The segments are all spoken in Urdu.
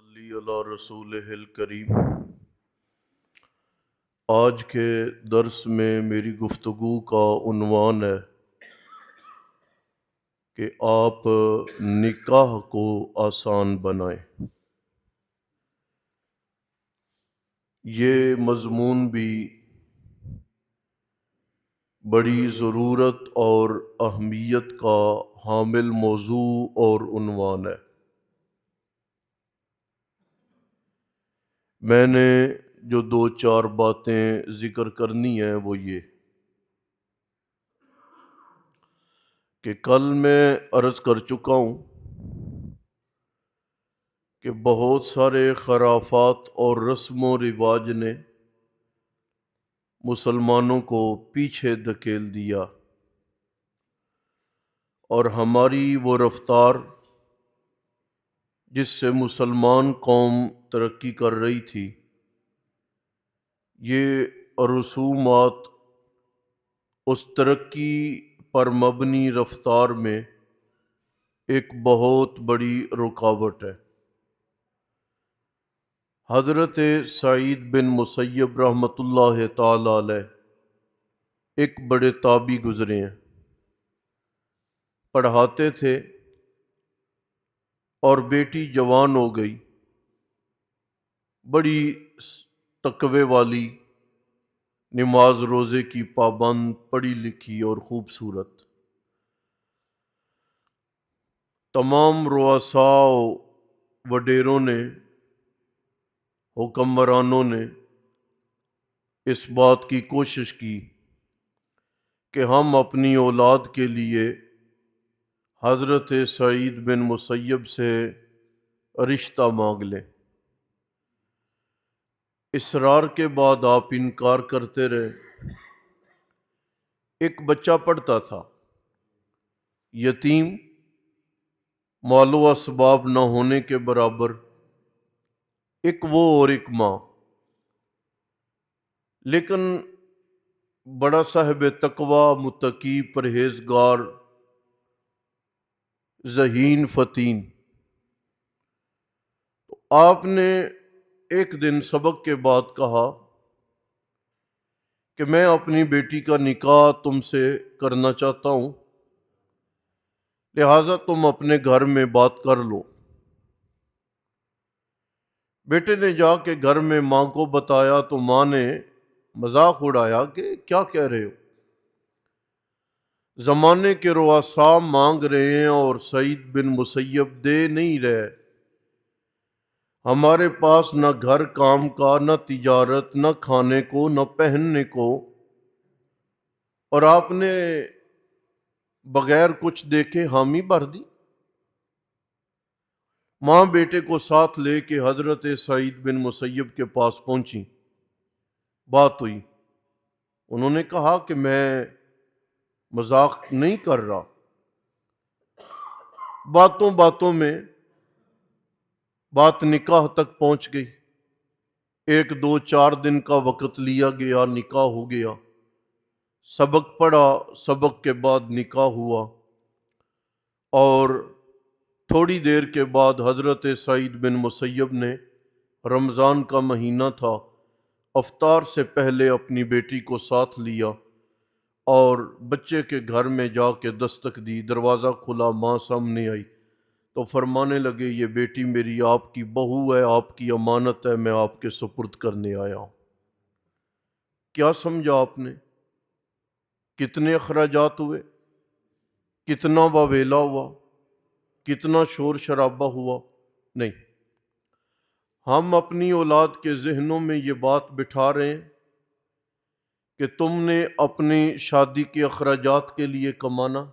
صلی علی رسول الکریم۔ آج کے درس میں میری گفتگو کا عنوان ہے کہ آپ نکاح کو آسان بنائیں۔ یہ مضمون بھی بڑی ضرورت اور اہمیت کا حامل موضوع اور عنوان ہے۔ میں نے جو دو چار باتیں ذکر کرنی ہیں وہ یہ کہ کل میں عرض کر چکا ہوں کہ بہت سارے خرافات اور رسم و رواج نے مسلمانوں کو پیچھے دھکیل دیا اور ہماری وہ رفتار جس سے مسلمان قوم ترقی کر رہی تھی، یہ رسومات اس ترقی پر مبنی رفتار میں ایک بہت بڑی رکاوٹ ہے۔ حضرت سعید بن مسیب رحمۃ اللہ تعالی علیہ ایک بڑے تابعی گزرے ہیں، پڑھاتے تھے اور بیٹی جوان ہو گئی، بڑی تقوی والی، نماز روزے کی پابند، پڑھی لکھی اور خوبصورت۔ تمام رؤساء وڈیروں نے، حکمرانوں نے اس بات کی کوشش کی کہ ہم اپنی اولاد کے لیے حضرت سعید بن مسیب سے رشتہ مانگ لیں۔ اصرار کے بعد آپ انکار کرتے رہے۔ ایک بچہ پڑھتا تھا، یتیم، مال و اسباب نہ ہونے کے برابر، ایک وہ اور ایک ماں، لیکن بڑا صاحب تقوی، متقی، پرہیزگار، ذہین، فطین۔ آپ نے ایک دن سبق کے بعد کہا کہ میں اپنی بیٹی کا نکاح تم سے کرنا چاہتا ہوں، لہٰذا تم اپنے گھر میں بات کر لو۔ بیٹے نے جا کے گھر میں ماں کو بتایا تو ماں نے مذاق اڑایا کہ کیا کہہ رہے ہو؟ زمانے کے رؤساء مانگ رہے ہیں اور سعید بن مسیب دے نہیں رہے۔ ہمارے پاس نہ گھر کام کا، نہ تجارت، نہ کھانے کو، نہ پہننے کو، اور آپ نے بغیر کچھ دیکھے حامی بھر دی۔ ماں بیٹے کو ساتھ لے کے حضرت سعید بن مسیب کے پاس پہنچی، بات ہوئی۔ انہوں نے کہا کہ میں مذاق نہیں کر رہا۔ باتوں باتوں میں بات نکاح تک پہنچ گئی۔ ایک دو چار دن کا وقت لیا گیا، نکاح ہو گیا۔ سبق پڑھا، سبق کے بعد نکاح ہوا، اور تھوڑی دیر کے بعد حضرت سعید بن مسیب نے، رمضان کا مہینہ تھا، افطار سے پہلے اپنی بیٹی کو ساتھ لیا اور بچے کے گھر میں جا کے دستک دی۔ دروازہ کھلا، ماں سامنے آئی تو فرمانے لگے، یہ بیٹی میری آپ کی بہو ہے، آپ کی امانت ہے، میں آپ کے سپرد کرنے آیا ہوں۔ کیا سمجھا آپ نے؟ کتنے اخراجات ہوئے، کتنا واویلا ہوا، کتنا شور شرابہ ہوا؟ نہیں، ہم اپنی اولاد کے ذہنوں میں یہ بات بٹھا رہے ہیں کہ تم نے اپنی شادی کے اخراجات کے لیے کمانا۔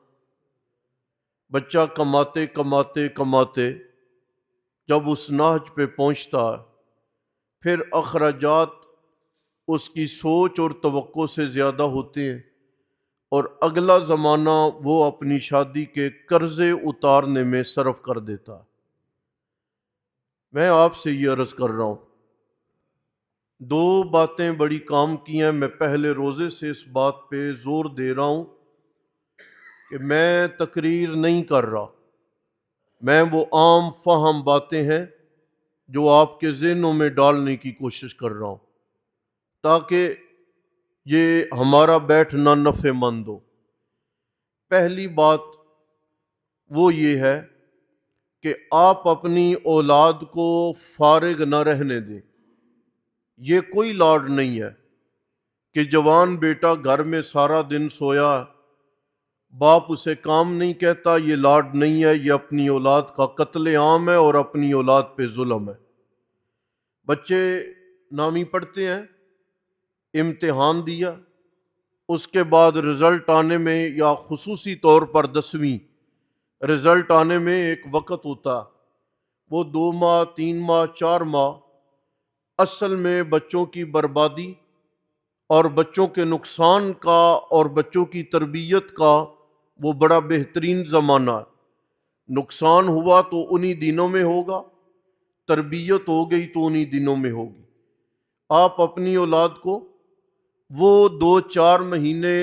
بچہ کماتے کماتے کماتے جب اس نہج پہ پہنچتا ہے، پھر اخراجات اس کی سوچ اور توقع سے زیادہ ہوتے ہیں، اور اگلا زمانہ وہ اپنی شادی کے قرضے اتارنے میں صرف کر دیتا ہے۔ میں آپ سے یہ عرض کر رہا ہوں، دو باتیں بڑی کام کی ہیں۔ میں پہلے روزے سے اس بات پہ زور دے رہا ہوں کہ میں تقریر نہیں کر رہا، میں وہ عام فہم باتیں ہیں جو آپ کے ذہنوں میں ڈالنے کی کوشش کر رہا ہوں تاکہ یہ ہمارا بیٹھنا نفع مند ہو۔ پہلی بات وہ یہ ہے کہ آپ اپنی اولاد کو فارغ نہ رہنے دیں۔ یہ کوئی لاڈ نہیں ہے کہ جوان بیٹا گھر میں سارا دن سویا، باپ اسے کام نہیں کہتا۔ یہ لاڈ نہیں ہے، یہ اپنی اولاد کا قتل عام ہے اور اپنی اولاد پہ ظلم ہے۔ بچے نامی پڑھتے ہیں، امتحان دیا، اس کے بعد رزلٹ آنے میں، یا خصوصی طور پر 10ویں رزلٹ آنے میں ایک وقت ہوتا، وہ 2 ماہ 3 ماہ 4 ماہ اصل میں بچوں کی بربادی اور بچوں کے نقصان کا اور بچوں کی تربیت کا وہ بڑا بہترین زمانہ ہے۔ نقصان ہوا تو انہی دنوں میں ہوگا، تربیت ہو گئی تو انہی دنوں میں ہوگی۔ آپ اپنی اولاد کو وہ 2-4 مہینے،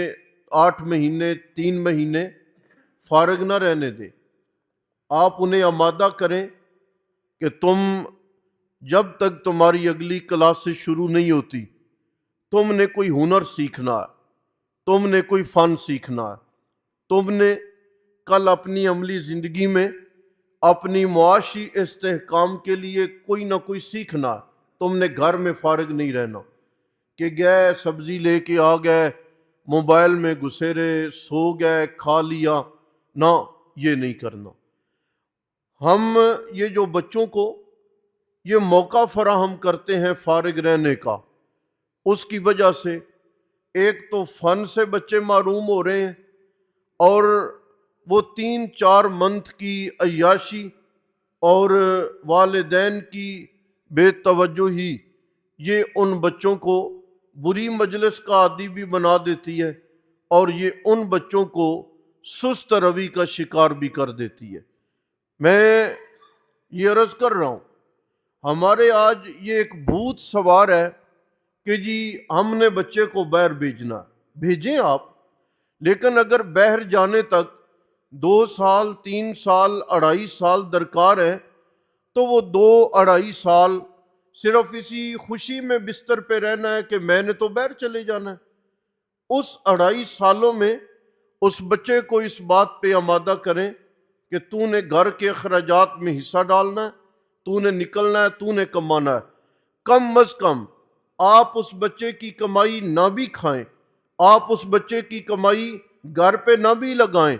8 مہینے، 3 مہینے فارغ نہ رہنے دیں۔ آپ انہیں آمادہ کریں کہ تم جب تک تمہاری اگلی کلاسز شروع نہیں ہوتی، تم نے کوئی ہنر سیکھنا ہے، تم نے کوئی فن سیکھنا ہے، تم نے کل اپنی عملی زندگی میں اپنی معاشی استحکام کے لیے کوئی نہ کوئی سیکھنا ہے۔ تم نے گھر میں فارغ نہیں رہنا کہ گئے سبزی لے کے آ گئے، موبائل میں گھسے رہے، سو گئے، کھا لیا، نہ، یہ نہیں کرنا۔ ہم یہ جو بچوں کو یہ موقع فراہم کرتے ہیں فارغ رہنے کا، اس کی وجہ سے ایک تو فن سے بچے محروم ہو رہے ہیں، اور وہ 3-4 منتھ کی عیاشی اور والدین کی بے توجہی یہ ان بچوں کو بری مجلس کا عادی بھی بنا دیتی ہے، اور یہ ان بچوں کو سست روی کا شکار بھی کر دیتی ہے۔ میں یہ عرض کر رہا ہوں، ہمارے آج یہ ایک بھوت سوار ہے کہ جی ہم نے بچے کو باہر بھیجنا۔ بھیجیں آپ، لیکن اگر باہر جانے تک 2 سال 3 سال 2.5 سال درکار ہے، تو وہ 2-2.5 سال صرف اسی خوشی میں بستر پہ رہنا ہے کہ میں نے تو باہر چلے جانا ہے۔ اس 2.5 سالوں میں اس بچے کو اس بات پہ آمادہ کریں کہ تو نے گھر کے اخراجات میں حصہ ڈالنا ہے، تو نے نکلنا ہے، تو نے کمانا ہے۔ کم از کم آپ اس بچے کی کمائی نہ بھی کھائیں، آپ اس بچے کی کمائی گھر پہ نہ بھی لگائیں،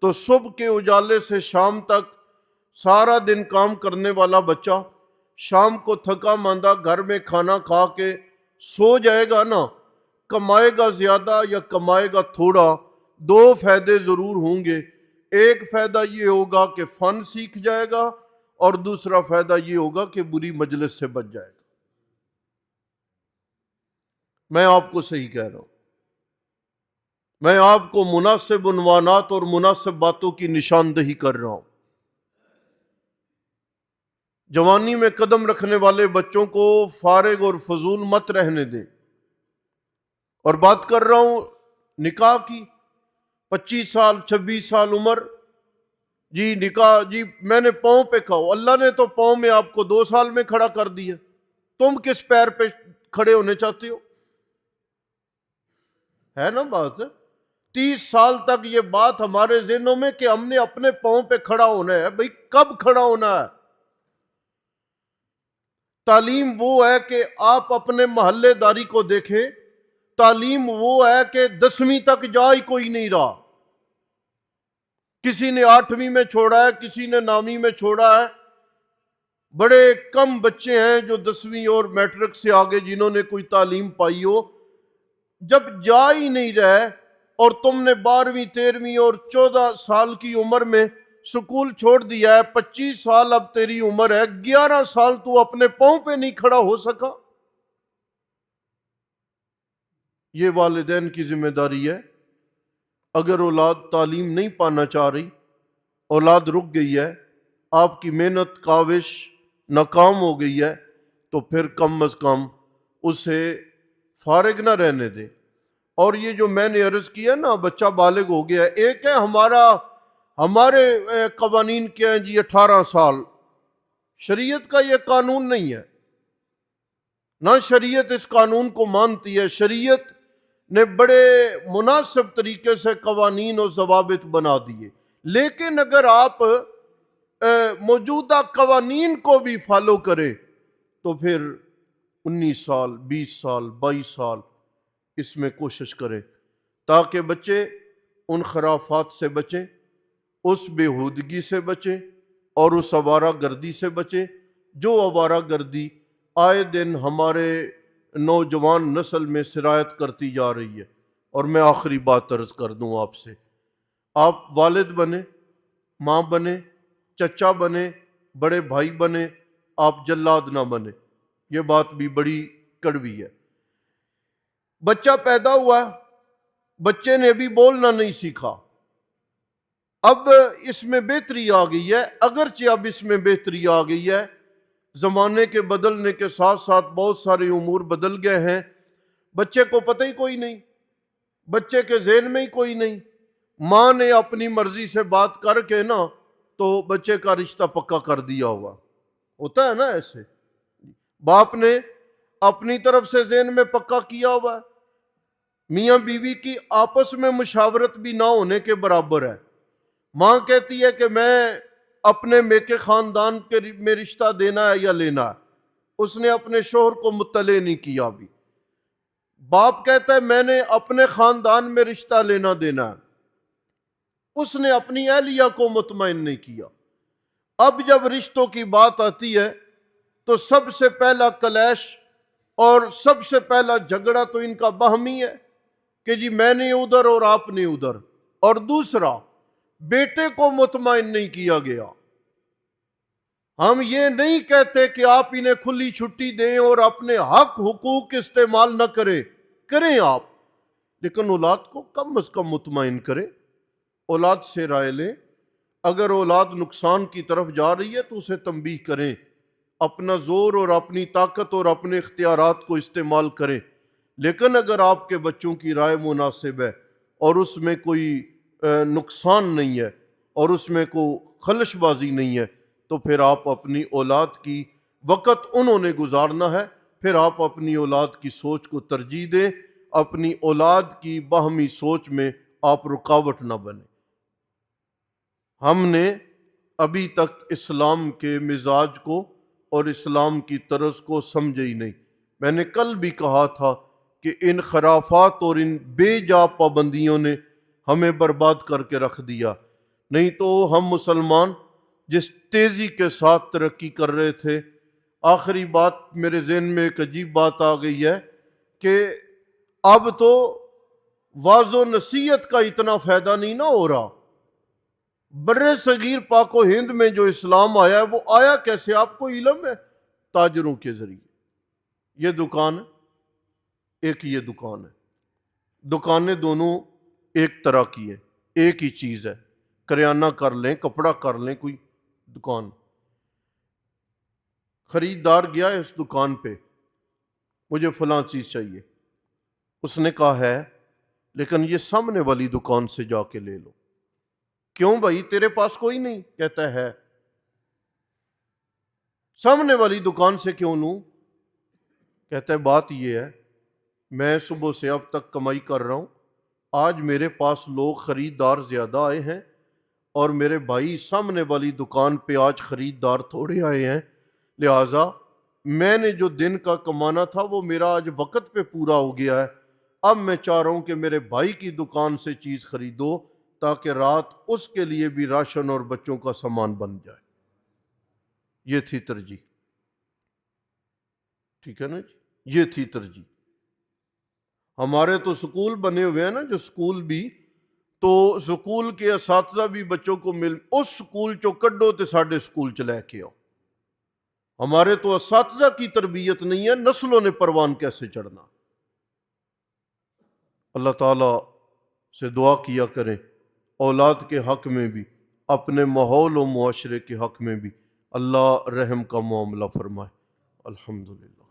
تو صبح کے اجالے سے شام تک سارا دن کام کرنے والا بچہ شام کو تھکا ماندہ گھر میں کھانا کھا کے سو جائے گا نا، کمائے گا زیادہ یا کمائے گا تھوڑا، 2 فائدے ضرور ہوں گے۔ ایک فائدہ یہ ہوگا کہ فن سیکھ جائے گا، اور دوسرا فائدہ یہ ہوگا کہ بری مجلس سے بچ جائے گا۔ میں آپ کو صحیح کہہ رہا ہوں، میں آپ کو مناسب عنوانات اور مناسب باتوں کی نشاندہی کر رہا ہوں۔ جوانی میں قدم رکھنے والے بچوں کو فارغ اور فضول مت رہنے دیں۔ اور بات کر رہا ہوں نکاح کی، 25 سال 26 سال عمر، جی نکاح، جی میں نے پاؤں پہ کھاؤ، اللہ نے تو پاؤں میں آپ کو 2 سال میں کھڑا کر دیا، تم کس پیر پہ کھڑے ہونے چاہتے ہو؟ ہے نا بات؟ 30 سال تک یہ بات ہمارے ذہنوں میں کہ ہم نے اپنے پاؤں پہ کھڑا ہونا ہے۔ بھئی کب کھڑا ہونا ہے؟ تعلیم وہ ہے کہ آپ اپنے محلے داری کو دیکھیں، تعلیم وہ ہے کہ 10ویں تک جا ہی کوئی نہیں رہا، کسی نے 8ویں میں چھوڑا ہے، کسی نے 9ویں میں چھوڑا ہے۔ بڑے کم بچے ہیں جو 10ویں اور میٹرک سے آگے جنہوں نے کوئی تعلیم پائی ہو۔ جب جا ہی نہیں رہے اور تم نے 12ویں 13ویں اور 14 سال کی عمر میں سکول چھوڑ دیا ہے، 25 سال اب تیری عمر ہے، 11 سال تو اپنے پاؤں پہ نہیں کھڑا ہو سکا۔ یہ والدین کی ذمہ داری ہے۔ اگر اولاد تعلیم نہیں پانا چاہ رہی، اولاد رک گئی ہے، آپ کی محنت کاوش ناکام ہو گئی ہے، تو پھر کم از کم اسے فارغ نہ رہنے دیں۔ اور یہ جو میں نے عرض کیا نا، بچہ بالغ ہو گیا ہے، ایک ہے ہمارے قوانین کیا ہیں جی 18 سال شریعت کا یہ قانون نہیں ہے، نہ شریعت اس قانون کو مانتی ہے۔ شریعت نے بڑے مناسب طریقے سے قوانین اور ضوابط بنا دیے، لیکن اگر آپ موجودہ قوانین کو بھی فالو کریں تو پھر 19 سال 20 سال 22 سال اس میں کوشش کریں تاکہ بچے ان خرافات سے بچیں، اس بےہودگی سے بچیں اور اس آوارہ گردی سے بچیں جو آوارہ گردی آئے دن ہمارے نوجوان نسل میں سرایت کرتی جا رہی ہے۔ اور میں آخری بات عرض کر دوں آپ سے، آپ والد بنے، ماں بنے، چچا بنے، بڑے بھائی بنے، آپ جلاد نہ بنے۔ یہ بات بھی بڑی کڑوی ہے۔ بچہ پیدا ہوا، بچے نے بھی بولنا نہیں سیکھا، اب اس میں بہتری آ گئی ہے، اگرچہ اب اس میں بہتری آ گئی ہے، زمانے کے بدلنے کے ساتھ ساتھ بہت سارے امور بدل گئے ہیں، بچے کو پتہ ہی کوئی نہیں، بچے کے ذہن میں ہی کوئی نہیں، ماں نے اپنی مرضی سے بات کر کے نا تو بچے کا رشتہ پکا کر دیا ہوا ہوتا ہے نا، ایسے باپ نے اپنی طرف سے ذہن میں پکا کیا ہوا ہے۔ میاں بیوی کی آپس میں مشاورت بھی نہ ہونے کے برابر ہے۔ ماں کہتی ہے کہ میں اپنے میکے خاندان کے میں رشتہ دینا ہے یا لینا ہے، اس نے اپنے شوہر کو مطلع نہیں کیا ابھی۔ باپ کہتا ہے میں نے اپنے خاندان میں رشتہ لینا دینا ہے، اس نے اپنی اہلیہ کو مطمئن نہیں کیا۔ اب جب رشتوں کی بات آتی ہے تو سب سے پہلا کلیش اور سب سے پہلا جھگڑا تو ان کا باہمی ہے کہ جی میں نے ادھر اور آپ نے ادھر، اور دوسرا بیٹے کو مطمئن نہیں کیا گیا۔ ہم یہ نہیں کہتے کہ آپ انہیں کھلی چھٹی دیں اور اپنے حق حقوق استعمال نہ کریں آپ، لیکن اولاد کو کم از کم مطمئن کریں، اولاد سے رائے لیں، اگر اولاد نقصان کی طرف جا رہی ہے تو اسے تنبیہ کریں، اپنا زور اور اپنی طاقت اور اپنے اختیارات کو استعمال کریں۔ لیکن اگر آپ کے بچوں کی رائے مناسب ہے اور اس میں کوئی نقصان نہیں ہے اور اس میں کوئی خلش بازی نہیں ہے تو پھر آپ اپنی اولاد کی وقت انہوں نے گزارنا ہے، پھر آپ اپنی اولاد کی سوچ کو ترجیح دیں، اپنی اولاد کی باہمی سوچ میں آپ رکاوٹ نہ بنیں۔ ہم نے ابھی تک اسلام کے مزاج کو اور اسلام کی طرز کو سمجھے ہی نہیں۔ میں نے کل بھی کہا تھا کہ ان خرافات اور ان بے جا پابندیوں نے ہمیں برباد کر کے رکھ دیا، نہیں تو ہم مسلمان جس تیزی کے ساتھ ترقی کر رہے تھے۔ آخری بات میرے ذہن میں ایک عجیب بات آ گئی ہے کہ اب تو واعظ و نصیحت کا اتنا فائدہ نہیں نہ ہو رہا۔ برے صغیر پاک و ہند میں جو اسلام آیا ہے وہ آیا کیسے؟ آپ کو علم ہے؟ تاجروں کے ذریعے۔ یہ دکان ہے، ایک یہ دکان ہے، دکانیں دونوں ایک طرح کی ہیں، ایک ہی چیز ہے، کریانہ کر لیں، کپڑا کر لیں، کوئی دکان۔ خریدار گیا اس دکان پہ، مجھے فلاں چیز چاہیے، اس نے کہا ہے لیکن یہ سامنے والی دکان سے جا کے لے لو۔ کیوں بھائی تیرے پاس کوئی نہیں؟ کہتا ہے سامنے والی دکان سے کیوں لوں؟ کہتا ہے بات یہ ہے میں صبح سے اب تک کمائی کر رہا ہوں، آج میرے پاس لوگ خریدار زیادہ آئے ہیں اور میرے بھائی سامنے والی دکان پہ آج خریدار تھوڑے آئے ہیں، لہٰذا میں نے جو دن کا کمانا تھا وہ میرا آج وقت پہ پورا ہو گیا ہے، اب میں چاہ رہا ہوں کہ میرے بھائی کی دکان سے چیز خریدو تاکہ رات اس کے لیے بھی راشن اور بچوں کا سامان بن جائے۔ یہ تھی ترجیح، ٹھیک ہے نا جی، یہ تھی ترجیح۔ ہمارے تو سکول بنے ہوئے ہیں نا، جو سکول بھی تو سکول کے اساتذہ بھی بچوں کو اس سکول چو کڈو تے ساڈے سکول چ لے کے آؤ۔ ہمارے تو اساتذہ کی تربیت نہیں ہے، نسلوں نے پروان کیسے چڑھنا۔ اللہ تعالیٰ سے دعا کیا کریں اولاد کے حق میں بھی، اپنے ماحول و معاشرے کے حق میں بھی اللہ رحم کا معاملہ فرمائے۔ الحمدللہ۔